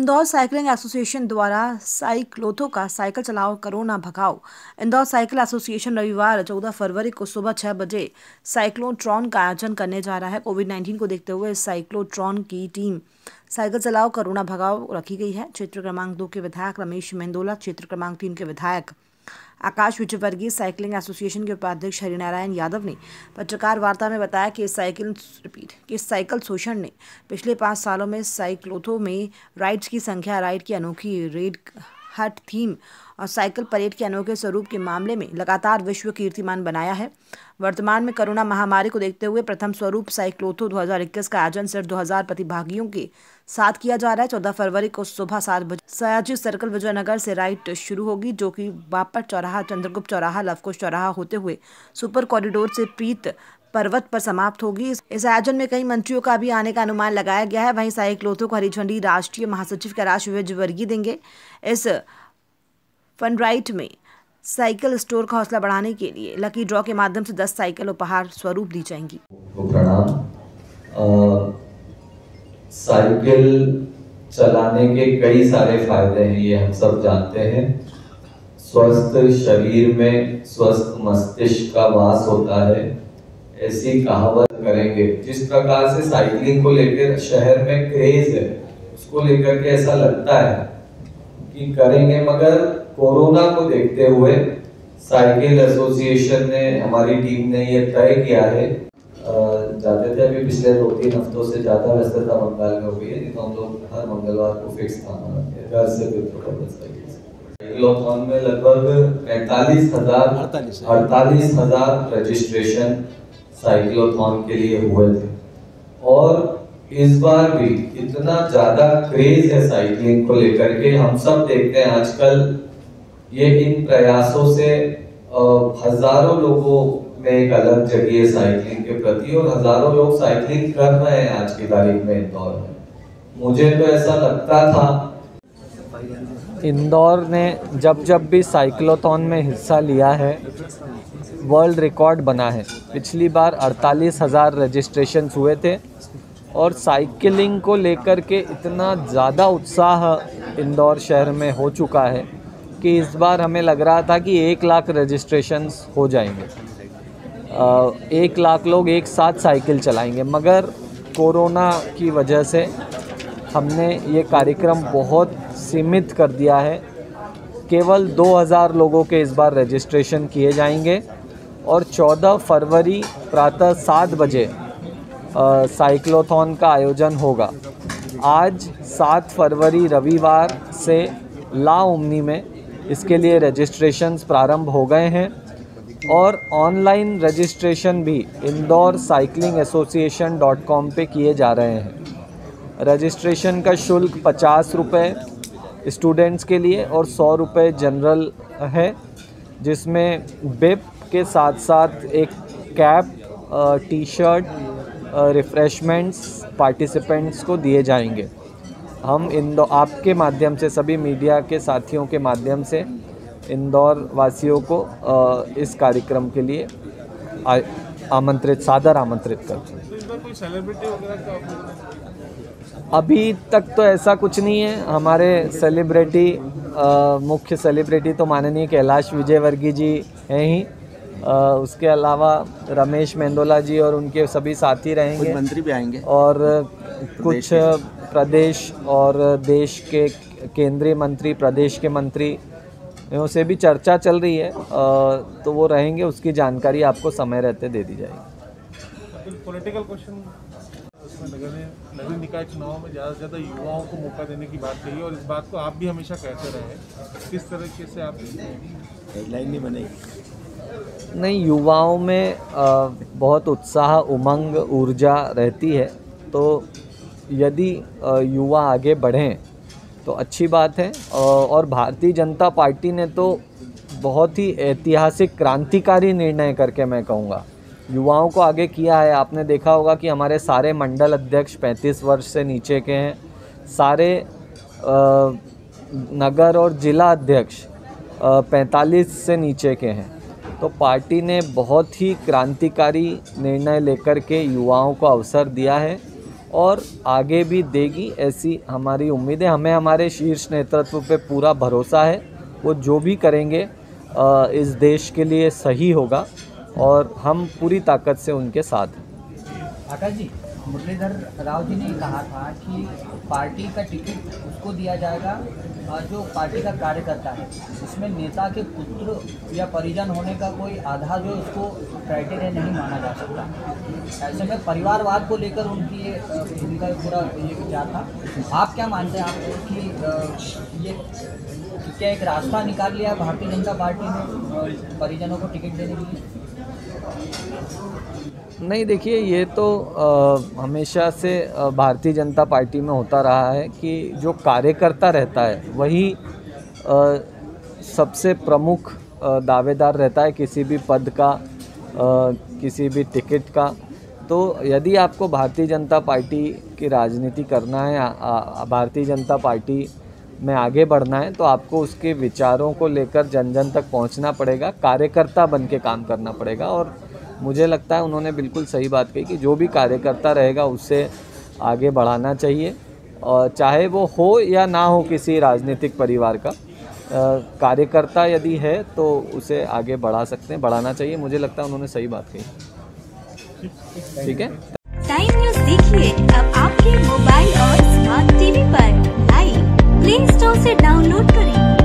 Indore cycling association द्वारा साइक्लोथो का cycle चलाओ कोरोना भगाओ। इंदौर साइकिल एसोसिएशन रविवार 14 फरवरी को सुबह 6 बजे साइक्लोट्रॉन का आयोजन करने जा रहा है। कोविड-19 को देखते हुए साइक्लोट्रॉन की टीम साइकिल चलाओ कोरोना भगाओ रखी गई है। क्षेत्र क्रमांक 2 के विधायक रमेश मेंदोला, क्षेत्र क्रमांक 3 के विधायक आकाश विजयवर्गीय, साइकिलिंग एसोसिएशन के उपाध्यक्ष हरिनारायण यादव ने पत्रकार वार्ता में बताया कि साइकिल शोषण ने पिछले 5 सालों में साइक्लोथो में राइड्स की संख्या, राइड की अनोखी रेड हट थीम और साइकिल परेड के अनोखे स्वरूप के मामले में लगातार विश्व कीर्तिमान बनाया है। वर्तमान में कोरोना महामारी को देखते हुए प्रथम स्वरूप साइक्लोथो 2021 का आयोजन सिर्फ 2000 प्रतिभागियों के साथ किया जा रहा है। 14 फरवरी को सुबह 7 बजे सयाजी सर्कल विजयनगर से राइड शुरू होगी, जो कि बापट चौराहा, चंद्रगुप्त चौराहा, लवकुश चौराहा होते हुए सुपर कॉरिडोर से प्रीत पर्वत पर समाप्त होगी। इस आयोजन में कई मंत्रियों का भी आने का अनुमान लगाया गया है। वहीं साइक्लोथो को हरी झंडी राष्ट्रीय महासचिव कैलाश विजयवर्गीय देंगे। इस फन राइड में साइकिल स्टोर का हौसला बढ़ाने के लिए लकी ड्रॉ के माध्यम से 10 साइकिल उपहार स्वरूप दी जाएंगी। प्रणाम। साइकिल चलाने के कई सारे फायदे हैं, ये हम सब जानते हैं। स्वस्थ शरीर में स्वस्थ मस्तिष्क का वास होता है, ऐसी कहावत करेंगे। जिस प्रकार से साइकिलिंग को लेकर शहर में क्रेज है, उसको लेकर के ऐसा लगता है कि करेंगे, मगर कोरोना को देखते हुए साइकिल एसोसिएशन ने, हमारी टीम ने ये तय किया है। जाते थे अभी पिछले 2-3 हफ्तों से ज़्यादा व्यस्तता बंगाल में हो गई है, नहीं तो हम लोग हर मंगलवार को फिक्स था घर से साइकिलोथॉन में लगभग 48,000 रजिस्ट्रेशन साइक्लोथॉन के लिए हुए थे। और इस बार भी इतना ज्यादा क्रेज है साइकिलिंग को लेकर के, हम सब देखते हैं आजकल ये इन प्रयासों से हजारों लोगों में एक अलग जगी है साइकिलिंग के प्रति, और हजारों लोग साइकिलिंग कर रहे हैं आज की तारीख में इंदौर में। मुझे तो ऐसा लगता था, इंदौर ने जब भी साइक्लोथॉन में हिस्सा लिया है वर्ल्ड रिकॉर्ड बना है। पिछली बार 48,000 रजिस्ट्रेशन हुए थे और साइकिलिंग को लेकर के इतना ज़्यादा उत्साह इंदौर शहर में हो चुका है कि इस बार हमें लग रहा था कि 1 लाख रजिस्ट्रेशंस हो जाएंगे। 1 लाख लोग एक साथ साइकिल चलाएंगे, मगर कोरोना की वजह से हमने ये कार्यक्रम बहुत सीमित कर दिया है। केवल 2000 लोगों के इस बार रजिस्ट्रेशन किए जाएंगे और 14 फरवरी प्रातः 7 बजे साइक्लोथॉन का आयोजन होगा। आज 7 फरवरी रविवार से ला उमनी में इसके लिए रजिस्ट्रेशंस प्रारंभ हो गए हैं और ऑनलाइन रजिस्ट्रेशन भी इंदौर साइकिलिंग एसोसिएशन.com पे किए जा रहे हैं। रजिस्ट्रेशन का शुल्क 50 रुपये स्टूडेंट्स के लिए और 100 रुपये जनरल है, जिसमें बिप के साथ साथ एक कैप, टी शर्ट, रिफ़्रेशमेंट्स पार्टिसिपेंट्स को दिए जाएंगे। हम आपके माध्यम से, सभी मीडिया के साथियों के माध्यम से इंदौर वासियों को इस कार्यक्रम के लिए सादर आमंत्रित करते हैं। तो इस बार कोई सेलिब्रिटी वगैरह का अभी तक तो ऐसा कुछ नहीं है। हमारे सेलिब्रिटी, मुख्य सेलिब्रिटी तो माननीय कैलाश विजयवर्गीय जी हैं ही। उसके अलावा रमेश मेंदोला जी और उनके सभी साथी रहेंगे, कुछ मंत्री भी आएंगे और कुछ प्रदेश और देश के केंद्रीय मंत्री, प्रदेश के मंत्री से भी चर्चा चल रही है, तो वो रहेंगे। उसकी जानकारी आपको समय रहते दे दी जाएगी। पॉलिटिकल क्वेश्चन, उसमें नगर निकाय चुनाव में ज़्यादा से ज़्यादा युवाओं को मौका देने की बात कही और इस बात को आप भी हमेशा कहते रहे, किस तरीके से आप हेडलाइन नहीं बनेगी? नहीं, युवाओं में बहुत उत्साह, उमंग, ऊर्जा रहती है, तो यदि युवा आगे बढ़ें तो अच्छी बात है। और भारतीय जनता पार्टी ने तो बहुत ही ऐतिहासिक, क्रांतिकारी निर्णय करके, मैं कहूँगा, युवाओं को आगे किया है। आपने देखा होगा कि हमारे सारे मंडल अध्यक्ष 35 वर्ष से नीचे के हैं, सारे नगर और जिला अध्यक्ष 45 से नीचे के हैं। तो पार्टी ने बहुत ही क्रांतिकारी निर्णय लेकर के युवाओं को अवसर दिया है और आगे भी देगी, ऐसी हमारी उम्मीद है। हमें हमारे शीर्ष नेतृत्व पे पूरा भरोसा है, वो जो भी करेंगे इस देश के लिए सही होगा और हम पूरी ताकत से उनके साथ हैं। आकाश जी, मुरलीधर राव जी ने कहा था कि पार्टी का टिकट उसको दिया जाएगा जो पार्टी का कार्यकर्ता है, इसमें नेता के पुत्र या परिजन होने का कोई आधार जो उसको क्राइटेरिया नहीं माना जा सकता। ऐसे में परिवारवाद को लेकर उनका पूरा ये विचार था। आप क्या मानते हैं आप कि ये क्या एक रास्ता निकाल लिया भारतीय जनता पार्टी ने परिजनों को टिकट देने के लिए? नहीं, देखिए, ये तो हमेशा से भारतीय जनता पार्टी में होता रहा है कि जो कार्यकर्ता रहता है वही सबसे प्रमुख दावेदार रहता है किसी भी पद का, किसी भी टिकट का। तो यदि आपको भारतीय जनता पार्टी की राजनीति करना है, भारतीय जनता पार्टी में आगे बढ़ना है, तो आपको उसके विचारों को लेकर जन जन तक पहुंचना पड़ेगा, कार्यकर्ता बन के काम करना पड़ेगा। और मुझे लगता है उन्होंने बिल्कुल सही बात कही कि जो भी कार्यकर्ता रहेगा उससे आगे बढ़ाना चाहिए, और चाहे वो हो या ना हो किसी राजनीतिक परिवार का, कार्यकर्ता यदि है तो उसे आगे बढ़ा सकते हैं, बढ़ाना चाहिए। मुझे लगता है उन्होंने सही बात कही। ठीक है, टाइम न्यूज़ देखिए अब आपके मोबाइल और स्मार्ट टीवी पर। लाइव प्ले स्टोर से डाउनलोड करें।